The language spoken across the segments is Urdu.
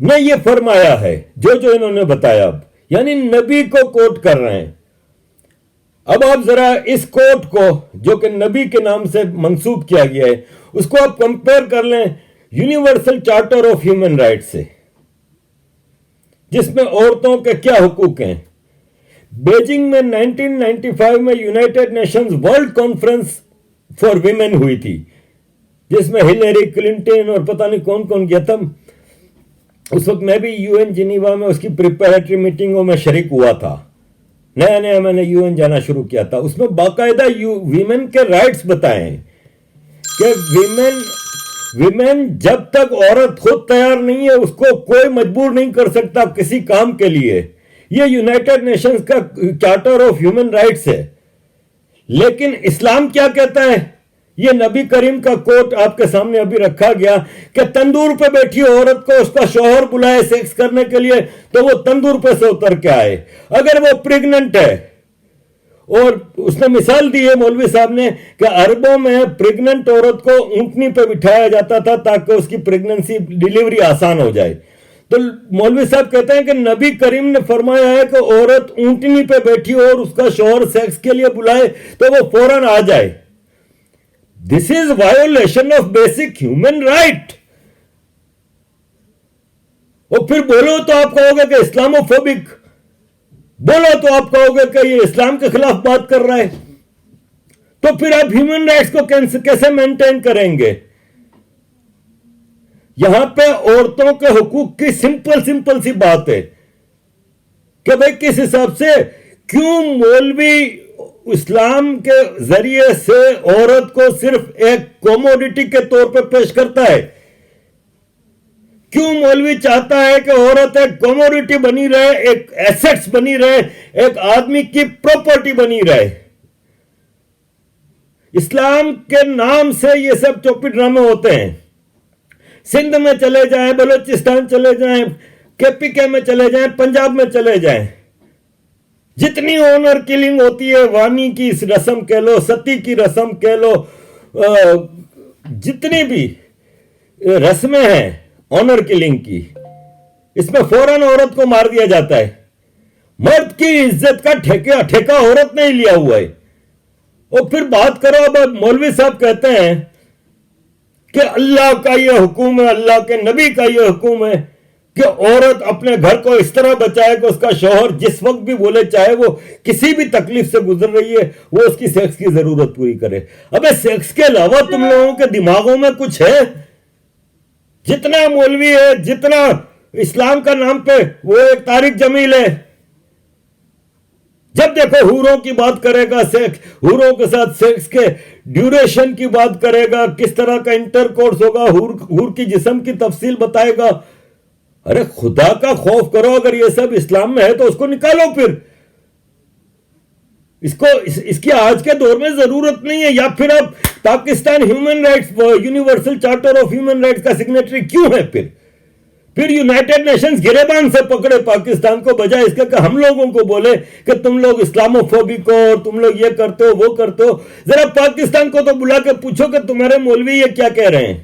نہ یہ فرمایا ہے جو انہوں نے بتایا. اب یعنی نبی کو کوٹ کر رہے ہیں. اب آپ ذرا اس کوٹ کو جو کہ نبی کے نام سے منسوب کیا گیا ہے اس کو آپ کمپیئر کر لیں universal charter of human rights سے، جس میں عورتوں کے کیا حقوق ہیں. بیجنگ میں 1995 میں United nations world conference for women ہوئی تھی، جس میں ہلیری کلنٹن اور پتہ نہیں کون کون گیا تھا. اس وقت میں بھی یو این جنیوا میں اس کی پریپریٹری میٹنگوں میں شریک ہوا تھا. نیا میں نے یو این جانا شروع کیا تھا. اس میں باقاعدہ ویمن کے رائٹس بتائے ہیں کہ ویمن جب تک عورت خود تیار نہیں ہے اس کو کوئی مجبور نہیں کر سکتا کسی کام کے لیے. یہ یونائٹڈ نیشنز کا چارٹر آف ہیومن رائٹس ہے. لیکن اسلام کیا کہتا ہے؟ یہ نبی کریم کا کوٹ آپ کے سامنے ابھی رکھا گیا کہ تندور پہ بیٹھی عورت کو اس کا شوہر بلائے سیکس کرنے کے لیے تو وہ تندور پہ سے اتر کے آئے. اگر وہ پریگننٹ ہے، اور اس نے مثال دی ہے مولوی صاحب نے کہ عربوں میں پریگننٹ عورت کو اونٹنی پہ بٹھایا جاتا تھا تاکہ اس کی پریگننسی ڈیلیوری آسان ہو جائے. تو مولوی صاحب کہتے ہیں کہ نبی کریم نے فرمایا ہے کہ عورت اونٹنی پہ بیٹھی ہو اور اس کا شوہر سیکس کے لیے بلائے تو وہ فوراً آ جائے. This is violation of basic human right. اور پھر بولو تو آپ کہو گے کہ اسلامو فوبک، بولو تو آپ کہو گے کہ یہ اسلام کے خلاف بات کر رہا ہے. تو پھر آپ ہیومن رائٹس کو کیسے مینٹین کریں گے؟ یہاں پہ عورتوں کے حقوق کی سمپل سی بات ہے کہ بھئی کس حساب سے کیوں مولوی اسلام کے ذریعے سے عورت کو صرف ایک کوموڈیٹی کے طور پہ پیش کرتا ہے؟ کیوں مولوی چاہتا ہے کہ عورت ایک کوموڈیٹی بنی رہے، ایک ایسٹس بنی رہے، ایک آدمی کی پراپرٹی بنی رہے؟ اسلام کے نام سے یہ سب چوپی ڈرامے ہوتے ہیں. سندھ میں چلے جائیں، بلوچستان چلے جائیں، کے پی کے میں چلے جائیں، پنجاب میں چلے جائیں، جتنی آنر کلنگ ہوتی ہے، وانی کی رسم کہہ لو، ستی کی رسم کہہ لو، جتنی بھی رسمیں ہیں آنر کلنگ کی، اس میں فوراً عورت کو مار دیا جاتا ہے. مرد کی عزت کا ٹھیکہ عورت نے ہی لیا ہوا ہے. اور پھر بات کرو، اب مولوی صاحب کہتے ہیں کہ اللہ کا یہ حکم ہے، اللہ کے نبی کا یہ حکم ہے کہ عورت اپنے گھر کو اس طرح بچائے کہ اس کا شوہر جس وقت بھی بولے، چاہے وہ کسی بھی تکلیف سے گزر رہی ہے، وہ اس کی سیکس کی ضرورت پوری کرے. ابے سیکس کے علاوہ تم لوگوں کے دماغوں میں کچھ ہے؟ جتنا مولوی ہے، جتنا اسلام کا نام پہ وہ ایک طارق جمیل ہے، جب دیکھو حوروں کی بات کرے گا، حوروں کے ساتھ سیکس کے ڈیوریشن کی بات کرے گا، کس طرح کا انٹر کورس ہوگا، حور کی جسم کی تفصیل بتائے گا. ارے خدا کا خوف کرو، اگر یہ سب اسلام میں ہے تو اس کو نکالو. پھر اس کی آج کے دور میں ضرورت نہیں ہے. یا پھر اب Pakistan human rights universal charter of human rights کا سگنیٹری کیوں ہے؟ پھر یونائٹڈ نیشنز گریبان سے پکڑے پاکستان کو، بجائے اس کے کہ ہم لوگوں کو بولے کہ تم لوگ اسلامو فوبک ہو اور تم لوگ یہ کرتے ہو وہ کرتے ہو. ذرا پاکستان کو تو بلا کے پوچھو کہ تمہارے مولوی یہ کیا کہہ رہے ہیں.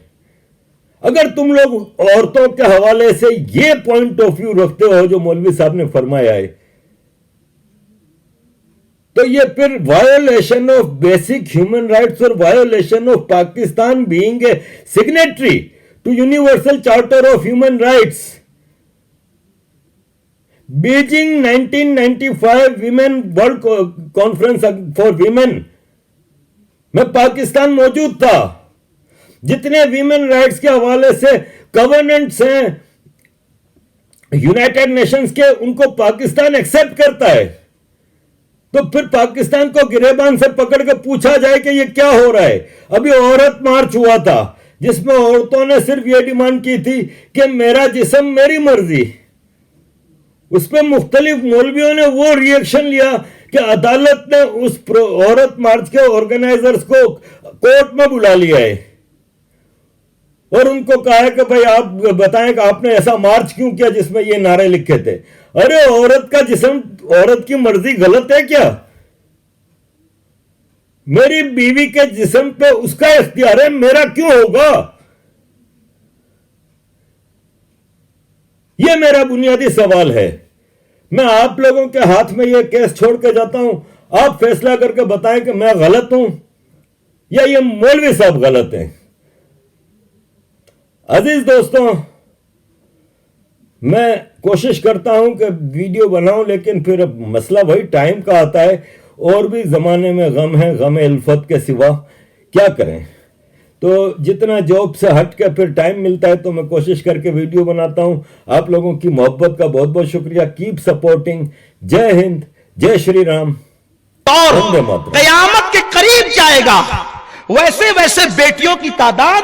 اگر تم لوگ عورتوں کے حوالے سے یہ پوائنٹ آف ویو رکھتے ہو جو مولوی صاحب نے فرمایا ہے، تو یہ پھر violation of basic human rights اور violation of Pakistan being a signatory to universal charter of human rights. Beijing 1995 women world conference for women میں پاکستان موجود تھا. جتنے ویمن رائٹس کے حوالے سے گورننٹس ہیں یونائٹڈ نیشنز کے، ان کو پاکستان ایکسپٹ کرتا ہے. تو پھر پاکستان کو گریبان سے پکڑ کے پوچھا جائے کہ یہ کیا ہو رہا ہے. ابھی عورت مارچ ہوا تھا جس میں عورتوں نے صرف یہ ڈیمانڈ کی تھی کہ میرا جسم میری مرضی. اس پہ مختلف مولویوں نے وہ ریئیکشن لیا کہ عدالت نے اس عورت مارچ کے آرگنائزرز کو کورٹ میں بلا لیا ہے اور ان کو کہا ہے کہ بھئی آپ بتائیں کہ آپ نے ایسا مارچ کیوں کیا جس میں یہ نعرے لکھے تھے. ارے عورت کا جسم، عورت کی مرضی غلط ہے کیا؟ میری بیوی کے جسم پہ اس کا اختیار ہے، میرا کیوں ہوگا؟ یہ میرا بنیادی سوال ہے. میں آپ لوگوں کے ہاتھ میں یہ کیس چھوڑ کے جاتا ہوں, آپ فیصلہ کر کے بتائیں کہ میں غلط ہوں یا یہ مولوی صاحب غلط ہیں. عزیز دوستوں, میں کوشش کرتا ہوں کہ ویڈیو بناؤں, لیکن پھر مسئلہ وہی ٹائم کا آتا ہے, اور بھی زمانے میں غم ہے, غم الفت کے سوا کیا کریں. تو جتنا جاب سے ہٹ کے پھر ٹائم ملتا ہے تو میں کوشش کر کے ویڈیو بناتا ہوں. آپ لوگوں کی محبت کا بہت بہت شکریہ. Keep supporting. جے ہند, جے شری رام. اور قیامت کے قریب جائے گا, ویسے ویسے بیٹیوں کی تعداد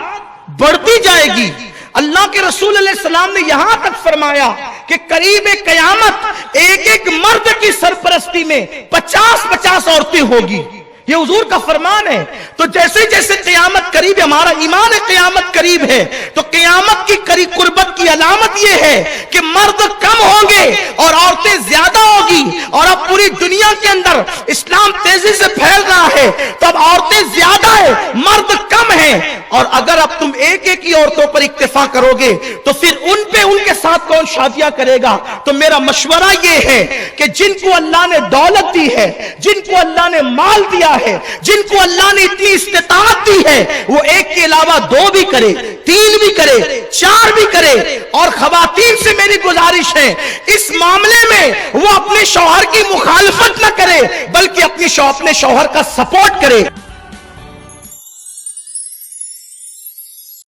بڑھتی جائے گی. اللہ کے رسول علیہ السلام نے یہاں تک فرمایا کہ قریب قیامت ایک ایک مرد کی سرپرستی میں 50-50 عورتیں ہوگی. یہ حضور کا فرمان ہے. تو جیسے جیسے قیامت قریب ہے, ہمارا ایمان ہے قیامت قریب ہے, تو قیامت کی قریب قربت کی علامت یہ ہے کہ مرد کم ہوں گے اور عورتیں زیادہ ہوگی. اور اب پوری دنیا کے اندر اسلام تیزی سے پھیل رہا ہے, تو اب عورتیں زیادہ ہیں, مرد کم ہیں. اور اگر اب تم ایک ایک ہی عورتوں پر اکتفا کرو گے تو پھر ان کے ساتھ کون شادیاں کرے گا؟ تو میرا مشورہ یہ ہے کہ جن کو اللہ نے دولت دی ہے, جن کو اللہ نے مال دیا ہے, جن کو اللہ نے اتنی استطاعت دی ہے, وہ ایک کے علاوہ 2 بھی کرے, 3 بھی کرے, 4 بھی کرے. اور خواتین سے میری گزارش ہے, اس معاملے میں وہ اپنے شوہر کی مخالفت نہ کرے, بلکہ اپنے شوہر کا سپورٹ کرے.